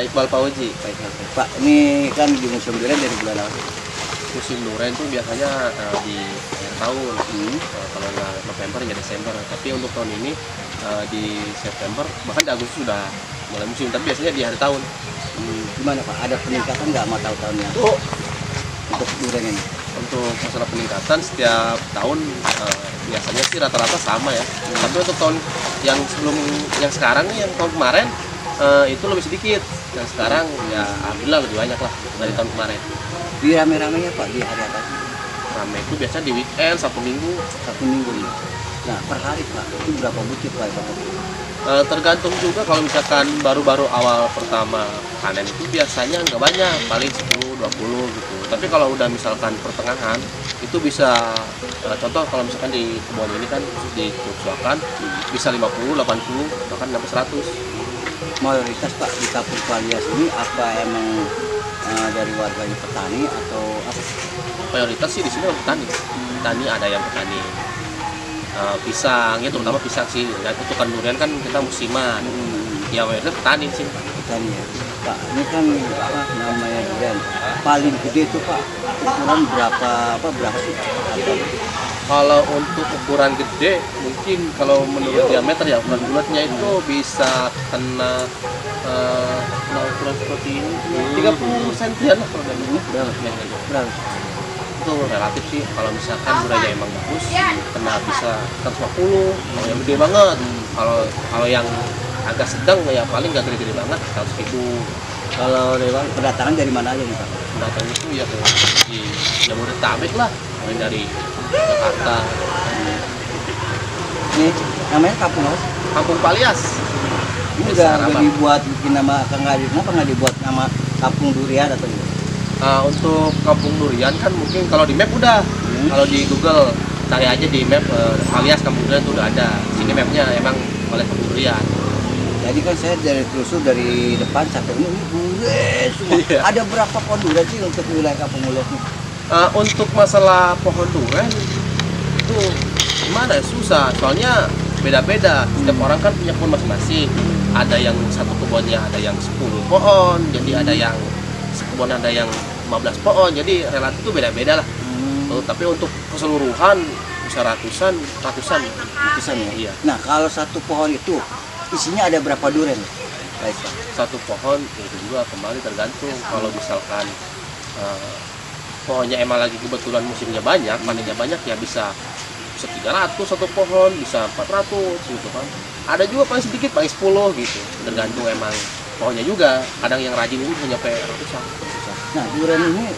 Iqbal Fauzi. Baik, Pak, ini kan di Museum Durian dari bulan apa? Musim durian itu biasanya di akhir tahun, kalau nggak November ya Desember. Tapi untuk tahun ini di September, bahkan di Agustus sudah mulai musim. Tapi biasanya di akhir tahun. Gimana Pak? Ada peningkatan nggak sama tahun-tahunnya untuk durian ini? Untuk masalah peningkatan setiap tahun biasanya sih rata-rata sama ya. Tapi untuk tahun yang sebelum yang sekarang nih, yang tahun kemarin itu lebih sedikit. Yang sekarang ya alhamdulillah lebih banyak lah dari tahun kemarin. Di rame-ramenya Pak di hari apa? Rame itu biasanya di weekend, Sabtu Minggu. Satu minggu ini. Nah, per hari Pak, itu berapa butir Pak? Tergantung juga, kalau misalkan baru-baru awal pertama panen itu biasanya nggak banyak, paling 10-20 gitu. Tapi kalau udah misalkan pertengahan itu bisa contoh kalau misalkan di kebun ini kan di Suakan bisa 50, 80 bahkan sampai 100. Mayoritas Pak di Kampung Palias ini apa emang dari warganya petani atau apa? Mayoritas sih di sini petani. Petani ada yang petani pisang, ya terutama pisang sih. Ya, untuk kan durian kan kita musiman. Ya mayoritas petani sih. Petani ya. Pak, ini kan apa namanya durian paling gede itu Pak, ukuran berapa sih? Kalau untuk ukuran gede, mungkin kalau menurut diameter ya ukuran bulatnya itu bisa kena ukuran seperti ini 30 sentian lah kalau dari ini. Berapa? Itu relatif sih. Kalau misalkan duriannya emang bagus, kena bisa 150. Kalau yang gede banget, kalau yang agak sedang ya paling nggak gede-gede banget 100.000. Kalau lewat kedatangan dari mana aja nih Pak? Datang itu ya di Jabodetabek lah, mulai dari Jakarta. Ini namanya kampung apa? Kampung Palias. Ini udah dibuat bikin nama Kang Adi, kenapa nggak dibuat nama Kampung Durian atau gitu? Untuk Kampung Durian kan mungkin kalau di map udah, kalau di Google cari aja di map Palias Kampung Durian itu udah ada. Sini mapnya emang oleh Kampung Durian. Jadi kan saya dari telusur dari depan sampai ini durian semua. Iya. Ada berapa pohon durian sih untuk wilayah Kampung Mules ini? Untuk masalah pohon durian itu gimana ya, susah, soalnya beda-beda. Setiap orang kan punya kebun masing-masing. Ada yang satu kebunnya ada yang 10 pohon, jadi ada yang sekebun ada yang 15 pohon, jadi relatif itu beda-beda lah. Tapi untuk keseluruhan bisa ratusan Ya? iya. Nah, kalau satu pohon itu isinya ada berapa durian? Baik Pak. Satu pohon itu juga kembali tergantung. Kalau misalkan pohonnya emang lagi kebetulan musimnya banyak, panennya banyak, ya bisa 300 satu pohon, bisa 400 gitu kan. Ada juga paling sedikit, paling 10 gitu. Tergantung emang pohonnya juga. Kadang yang rajin itu bisa nyampe ratusan. Nah, durian ini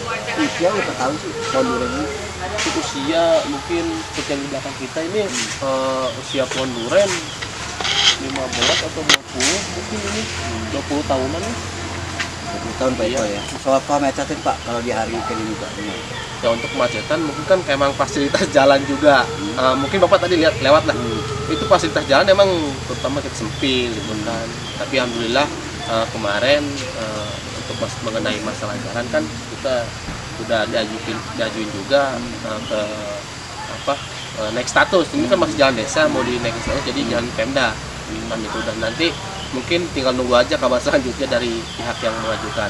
usia berapa tahun sih pohon durian ini? Itu usia mungkin seperti yang di belakang kita ini, usia pohon durian 15 atau 20 mungkin ini 20 tahunan ya. 20 tahun Pak Eko ya. Soal kemacetan Pak kalau di hari weekend ini Pak. Ya untuk kemacetan mungkin kan emang fasilitas jalan juga. Mungkin Bapak tadi lihat lewat lah. Itu fasilitas jalan emang terutama kita sempit gitu kan. Tapi alhamdulillah kemarin untuk mengenai masalah jalan kan kita sudah diajuin juga ke naik status. Ini kan masih jalan desa, mau dinaik status jadi jalan Pemda. Kan itu, dan nanti mungkin tinggal nunggu aja kabar selanjutnya dari pihak yang mengajukan.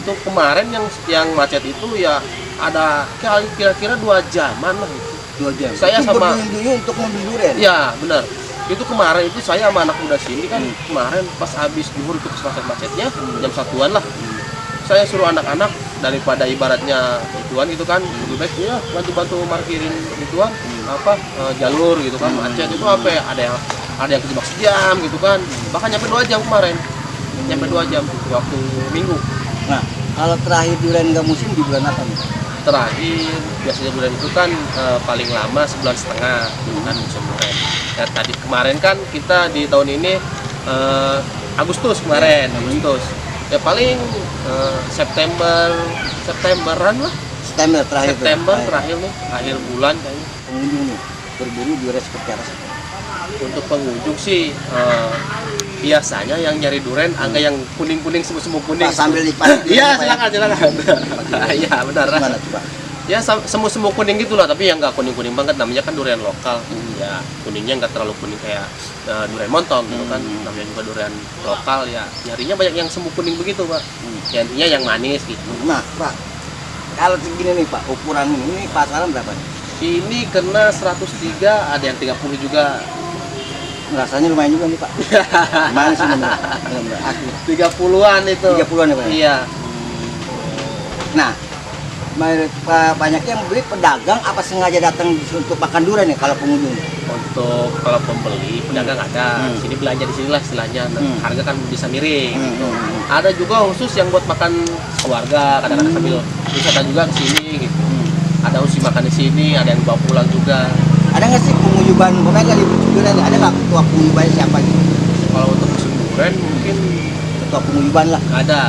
Untuk kemarin yang macet itu ya ada kira-kira 2 jaman lah itu. 2 jam. Saya itu sama berduyun-duyun untuk mobil durian. ya benar. Itu kemarin itu saya sama anak muda sini kan kemarin pas habis zuhur itu macetnya jam 1-an lah. Saya suruh anak-anak daripada ibaratnya ituan gitu kan, lebih baik ya bantu-bantu parkirin ituan jalur gitu kan, macet itu ada yang kejebak sejam gitu kan, bahkan nyampe 2 jam kemarin, nyampe 2 jam waktu Minggu. Nah, kalau terakhir durian nggak musim di bulan apa nih? Terakhir biasanya durian itu kan paling lama 1,5 bulan kan musim durian. Ya, tadi kemarin kan kita di tahun ini Agustus kemarin, Agustus. Ya paling Septemberan lah. September terakhir. September terakhir nih, akhir bulan kayaknya. Pengunjung nih berburu durian seperti apa sih? Untuk pengunjung sih biasanya yang nyari durian angka yang kuning-kuning, semu-semu kuning. Pak, sambil dipanen. Iya, silakan. Iya, benar. Gimana tuh Pak? Ya semu-semu kuning gitulah, tapi yang nggak kuning-kuning banget, namanya kan durian lokal. Ya kuningnya nggak terlalu kuning kayak durian montong gitu kan, namanya juga durian lokal ya, nyarinya banyak yang semu kuning begitu Pak. Ya, intinya yang manis gitu. Nah Pak, kalau segini nih Pak, ukuran ini pasaran berapa? Ini kena 103, ada yang 30 juga. Rasanya lumayan juga nih Pak. Gimana sih bener-bener asli? 30-an itu. 30-an ya Pak? Iya. Nah, banyaknya yang beli pedagang apa sengaja datang untuk makan durian ya kalau pengunjung? Untuk kalau pembeli pedagang ada, sini belanja di sinilah istilahnya. Harga kan bisa miring. Gitu. Ada juga khusus yang buat makan keluarga, kadang-kadang sambil wisata juga ke sini. Gitu. Ada khusus makan di sini, ada yang bawa pulang juga. Ada nggak sih penguyuban, pokoknya di durian ada nggak ketua penguyuban siapa gitu? Kalau untuk musim durian mungkin Ketua penguyuban lah. ada.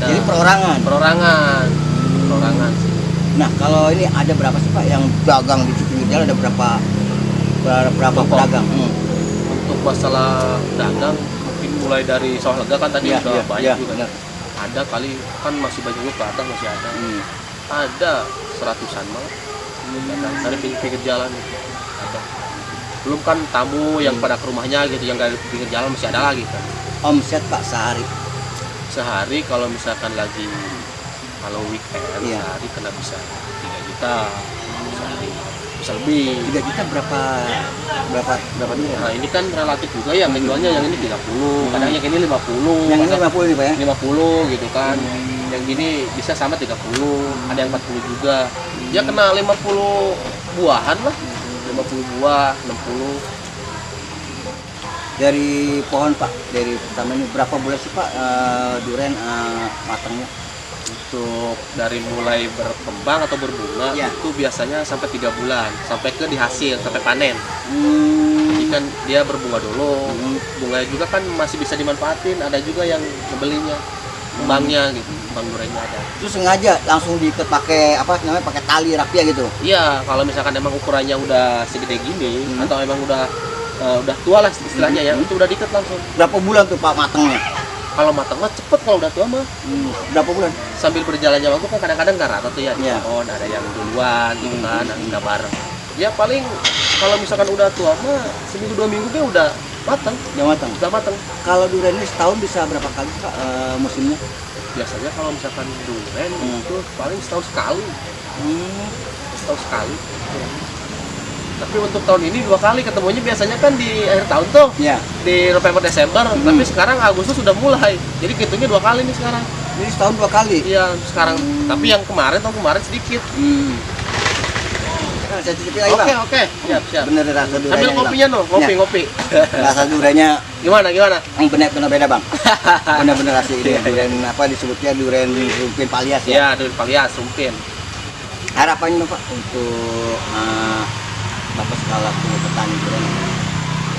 Jadi perorangan. Perorangan sih. Nah kalau ini ada berapa sih Pak yang dagang di pinggir jalan, ada berapa pedagang? Untuk masalah dagang mungkin mulai dari Sawah Lega kan tadi udah banyak juga. Benar. Ada kali kan masih banyak juga ke atas masih ada. Ada 100-an malah. Dari pinggir jalan itu ada. Belum kan tamu yang pada ke rumahnya gitu, yang dari pinggir jalan masih ada lagi kan. Omset Pak sehari Kalau misalkan lagi kalau weekend sehari kena bisa 3 juta sehari, bisa lebih. 3 juta berapa duit? Nah ini kan relatif juga ya, menjualnya yang ini 30, kadang yang ini 50. Yang ini 50 nih Pak ya? 50 gitu kan. Yang gini bisa sama 30, ada yang 40 juga. Ya kena 50 buahan lah. 50 buah, 60. Dari pohon Pak, dari pertama ini berapa bulan sih Pak durian matangnya? Untuk dari mulai berkembang atau berbunga itu biasanya sampai 3 bulan, sampai ke dihasil, sampai panen. Jadi kan dia berbunga dulu, bunganya juga kan masih bisa dimanfaatin, ada juga yang membelinya, kembangnya gitu, kembang duriannya ada. Terus sengaja langsung diikat pakai apa namanya, pakai tali rapia gitu? Iya, kalau misalkan emang ukurannya udah segede gini atau emang udah tua lah istilahnya ya, itu udah diikat langsung. Berapa bulan tuh Pak matangnya? Kalau matang mah cepet, kalau udah tua mah. Berapa bulan? Sambil berjalannya waktu kan kadang-kadang nggak rata tuh ya, di Iya. pohon ada yang duluan gitu kan, nggak bareng. Ya paling kalau misalkan udah tua mah seminggu 2 minggu dia udah matang. Udah matang. Kalau durian ini setahun bisa berapa kali Pak musimnya? Biasanya kalau misalkan durian itu paling setahun sekali. Setahun sekali. Tapi untuk tahun ini 2 kali ketemunya, biasanya kan di akhir tahun tuh, di November Desember. Tapi sekarang Agustus sudah mulai, jadi hitungnya 2 kali nih sekarang. Ini setahun 2 kali? Iya sekarang. Tapi yang tahun kemarin sedikit. Nah, saya cicipin lagi Bang. Oke. Siap. Bener rasa duriannya. Ambil kopinya no, ngopi. Rasa duriannya Gimana? benar beda Bang. Bener-bener asli ini durian apa disebutnya durian rumpin Palias ya? Iya, durian Palias, rumpin. Harapannya Pak untuk Bapak selaku petani durian?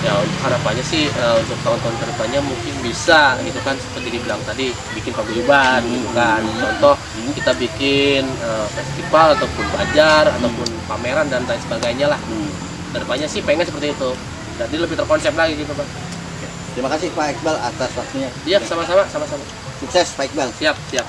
Ya untuk harapannya sih untuk tahun-tahun kedepannya mungkin bisa gitu kan, seperti dibilang tadi, bikin paguyuban gitu kan. Contoh kita bikin festival ataupun bazar ataupun pameran dan lain sebagainya lah. Kedepannya sih pengen seperti itu, jadi lebih terkonsep lagi gitu Pak. Terima kasih Pak Iqbal atas waktunya. Iya sama-sama. Sukses Pak Iqbal. Siap.